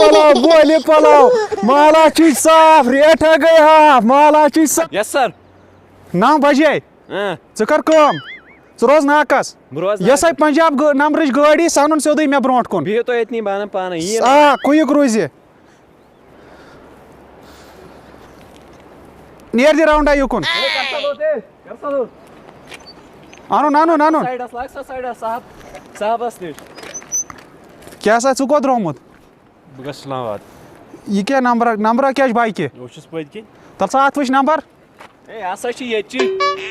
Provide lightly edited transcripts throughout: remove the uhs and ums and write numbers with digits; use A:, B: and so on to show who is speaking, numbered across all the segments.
A: پلاو بولہِ پلاو مالا چھی صاف ریٹھا گٔے ہاف مالا چھی صاف.
B: یس سر.
A: 9 بجے ژٕ کر کٲم ژٕ روز ناکس یۄسے پنجاب نمبرٕچ گٲڑی سۄ اَنُن سیوٚدُے مےٚ برونٛٹھ کُن.
B: بِہِو تُہۍ أتنی بہٕ اَنہٕ پانے.
A: آ کُیِک روزِ نیر دِ راونڈا یُکُن اَنُن اَنُن اَنُن.
B: سایڈس لاگ سا سایڈس صاحبس نِش.
A: کیٛاہ سا ژٕ کوٚت درٛومُت
B: بہٕ گژھٕ اسلام آباد.
A: یہِ کیٛاہ نمبرا کیٛاہ چھُ بایکہِ
B: بہٕ چھُس پٔتۍ کِنۍ.
A: تَل سا اَتھ وٕچھ نمبر.
B: ہے ہسا چھِ ییٚتچی.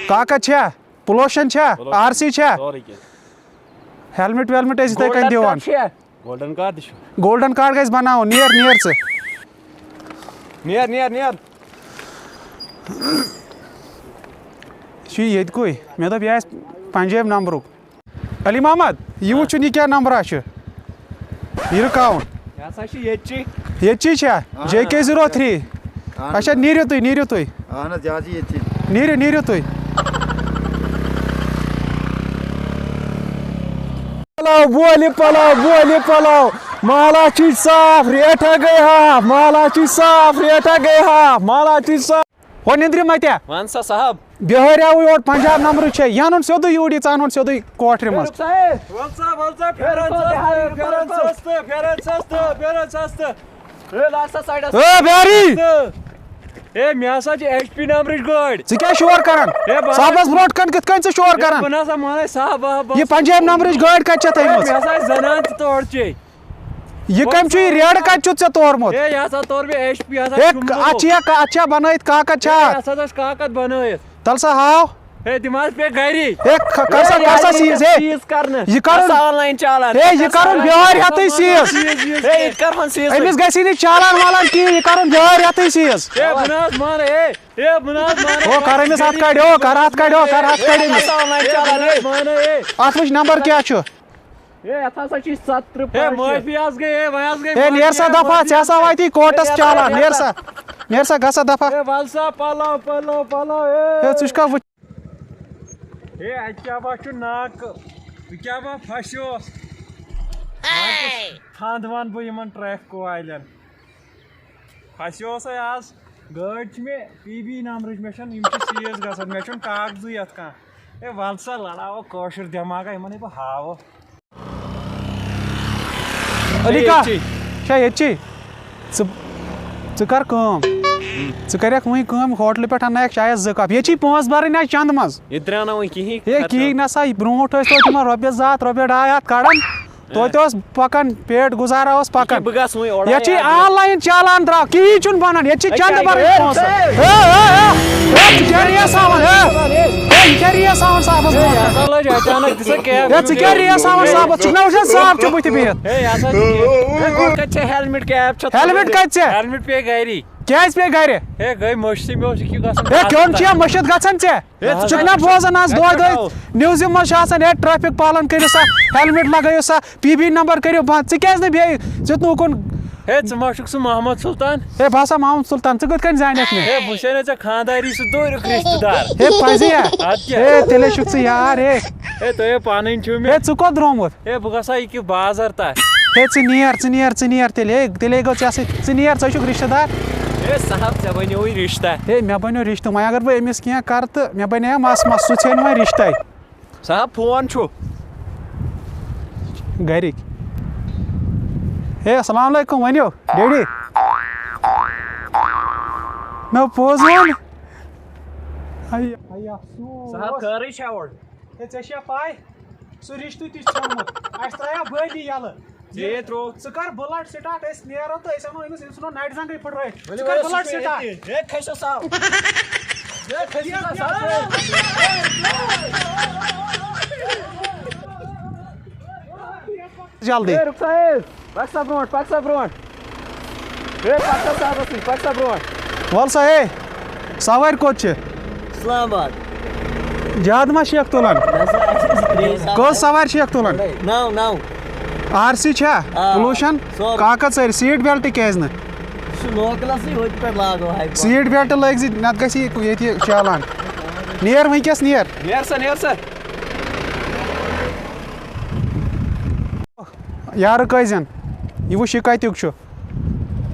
A: کاکد چھا پُلوشن چھا آر سی چھا ہیلمٹ ویلمٹ ٲسۍ یِتھَے کٔنۍ دِوان.
B: گولڈن کارڈ تہِ چھُ.
A: گولڈن کارڈ گژھِ بناوُن نیر نیر ژٕ.
B: نیر نیر نیر.
A: یہِ چھُ ییٚتہِ کُے مےٚ دوٚپ یہِ آسہِ پنجٲبۍ نمبرُک. علی محمد یہِ وٕچھُن یہِ کیٛاہ نمبرا چھُ یہِ رُکاوُن.
B: یہِ ہسا چھِ ییٚتچی.
A: ییٚتچی چھا JK03. اچھا نیٖرِو تُہۍ نیٖرِو تُہۍ نیٖرِو نیٖرِو تُہۍ. پلاو بولہِ پلاو مالا چھی صاف ریٹھا گٔے ہاف مالا چھی صاف ریٹھا گٔے ہاف مالا چھی صاف. ہو نیٚنٛدرِ متیا
B: وَن سا صاحب.
A: بِہٲریاوٕے یور پنجاب نمبرٕچ چھے یہِ اَنُن سیوٚدُے یوٗرۍ ژٕ اَنُن سیوٚدُے کوٹھرِ منٛز. بیاری
B: ہے مےٚ ہسا چھِ HP نمبرٕچ گٲڑۍ.
A: ژٕ کیٛاہ شور کران صاحبس برونٛٹھ کن کِتھ کٔنۍ ژٕ شور کران.
B: بہٕ نسا مانے صاحب
A: یہِ پنجاب نمبرٕچ گٲڑۍ کتہِ چھےٚ تھٲیمٕژ.
B: مےٚ ہسا ٲسۍ زنان تہِ تورٕ چے.
A: یہِ کٔمۍ چھُ یہِ ریڈٕ کتہِ چھُتھ ژےٚ تورمُت.
B: ہے یہِ ہسا توٚر مےٚ HP ہسا
A: اتھ چھا بنٲیِتھ کاکد چھا
B: ہسا چھِ کاکد بنٲیِتھ.
A: تل سا ہاو.
B: ہے تِم حظ پے گری.
A: کر سا سیٖز
B: سیٖز کرنہٕ.
A: یہِ کرُن
B: آن لاین چالان.
A: یہِ کرُن بِہٲرۍ ہٮ۪تھٕے سیٖز.
B: ہے یہِ کرہون سیٖز.
A: أمِس گژھی نہٕ چالان والان کِہیٖنۍ یہِ کرُن بِہٲرۍ ہٮ۪تھٕے سیٖز.
B: ہے بہٕ نہٕ حظ مانے ہے بہٕ نہٕ حظ مانے.
A: ہو کر أمِس ہتھ کڑِ ہو کر ہتھ کڑِ أمِس.
B: آن لاین چالان ہے مانے ہے.
A: اتھ وٕچھ نمبر کیٛاہ چھُ.
B: ہے اتھ ہسا چھِ 70. ہے معٲفی حظ گٔے ہے وۄنۍ حظ گٔے.
A: ہے نیر سا دفعہ ژےٚ ہسا واتی کوٹس چالان نیر سا گژھ سا دفعہ.
B: ہے ول سا پلو
A: ہے ژٕ چھُکھ کانٛہہ
B: ہے اَتہِ کیٛاہ با چھُ ناکہٕ بہٕ کیٛاہ با پھسیوس. تھنٛد ونہٕ بہٕ یِمن ٹریفِک والٮ۪ن. پھسیوسے آز گٲڑۍ چھِ مےٚ PB نمبرٕچ مےٚ چھَنہٕ یِم چھِ سیٖز گژھان مےٚ چھُنہٕ کاغذٕے یتھ کانٛہہ. ہے ول سا لڑاوو کٲشُر دٮ۪ماغا یِمن ہے بہٕ ہاوو.
A: علی کا چھا ییٚتچی ژٕ کر کٲم ژٕ کریکھ وۄنۍ کٲم ہوٹلہٕ پٮ۪ٹھ اننایکھ چایس 2 کپ ییٚتہِ چھی پونٛسہٕ بھرٕنۍ آز چندٕ منٛز.
B: یہِ درٛاو نہٕ وۄنۍ کِہیٖنۍ.
A: ہے کِہیٖنۍ نسا برونٛٹھ ٲسۍ توتہِ تِمن رۄپیس 2 ہتھ رۄپیہِ 2 ہتھ کڑان توتہِ اوس پکان پیٹ گُزارا اوس پکان.
B: بہٕ گژھٕ وۄنۍ اورٕ.
A: ییٚتہِ چھی آن لاین چالان درٛاو کِہیٖنۍ چھُنہٕ بنان ییٚتہِ چھِ چندٕ بھرٕنۍ پونٛسہٕ. ژٕ کیٛاہ ریس ہاوان یہِ کیٛاہ ریس ہاوان صاحبس برونٛٹھ
B: لٔج اچانک دِژ کیب.
A: ہے ژٕ کیٛاہ ریس ہاوان صاحبس ژٕ چھُکھ نا وٕچھان صاحب چھُ بٕتھِ بِہِتھ.
B: ہے ہسا چھِ کتہِ چھِ ہیلمٹ کیب چھِ.
A: ہیلمٹ کتہِ ژےٚ
B: ہیلمٹ پے گری.
A: کیٛازِ پیٚیہِ گرِ.
B: ہے گٔے مٔشتٕے مےٚ اوس یہِ گژھان.
A: ہے کیوٚن چھُ مٔشِد گژھان ژےٚ ژٕ چھُکھ نا بوزان آز دۄہے نِوزِ منٛز چھُ آسان ہے ٹریفِک پالن کٔرِو سا ہیلمٹ لگٲیِو سا PB نمبر کٔرِو بنٛد ژٕ کیٛازِ نہٕ بیٚیہِ ژٕ نہٕ اُکُن.
B: ہے ژٕ ما چھُکھ سُہ محمد سُلطان.
A: ہے بہٕ ہسا محمد سُلطان ژٕ کِتھ کٔنۍ زانیکھ مےٚ.
B: ہے بہٕ چھُسے نہ ژےٚ خانداری سُہ دوٗریُک رِشتہٕ دار.
A: ہے پزی ہا
B: اَدٕ کیٛاہ.
A: ہے تیٚلے چھُکھ ژٕ یار ہے.
B: ہے تُہۍ پنٕنۍ چھِو
A: ہے
B: مےٚ.
A: ژٕ کوٚت درٛومُت.
B: ہے بہٕ گژھٕ ہا یہِ کہِ بازر تانۍ.
A: ہے ژٕ نیر تیٚلے گوٚو ژےٚ سۭتۍ ژٕ نیر ژٕ چھُکھ رِشتہٕ دار.
B: ہے صاحب ژےٚ بنیوٕے رِشتہ.
A: ہے مےٚ بنیو رِشتہٕ وۄنۍ اگر بہٕ أمِس کینٛہہ کرٕ تہٕ مےٚ بنے مس سُہ ژھیٚنہِ وۄنۍ رِشتے.
B: صاحب فون چھُ.
A: گرِکۍ ہے السلام علیکم ؤنِو ڈیڈی. مےٚ پوٚز ووٚن.
B: صاحب خٲرٕے چھا اورٕ.
A: ہے ژےٚ چھےٚ پاے سُہ رِشتہٕ تہِ چھُ ژھیوٚنمُت اَسہِ ترٛایاو بٲلی یَلہٕ.
B: ژےٚ ترٛوو.
A: ژٕ کر بٕلڈ سٹاٹ أسۍ نیرو تہٕ أسۍ اَنو أمِس ژھٕنو نرِ زنٛگٕے پھٕٹرٲیِتھ. ژٕ کر بٕلڈ سٹاٹ.
B: ہے کھسو صاحب.
A: جلدی
B: ہے رُک سا ہے پک سا برونٛٹھ پک سا برونٛٹھ. ہے پک سا صاحبس نِش پک سا برونٛٹھ.
A: وَل سا ہے سوارِ کوٚت چھِ.
C: اسلام آباد.
A: زیادٕ ما شیخ تُلان. کٔژ سوارِ شیخ تُلان.
C: 9
A: RC چھا پُلوشن کاکد سٲری سیٖٹ بیلٹ کیٛازِ نہٕ.
C: سُہ لوکلسٕے ہوٚتہِ پٮ۪ٹھ لاگو ہاے.
A: سیٖٹ بیلٹ لٲگۍ زِ نتہٕ گژھِ یہِ ییٚتہِ چالان. نیر وٕنکیٚس نیر.
B: نیر سا.
A: یارٕ کٔژ زن یہِ وٕچھ یہِ کتیُک چھُ.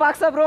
C: Paksa bro,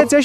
A: 5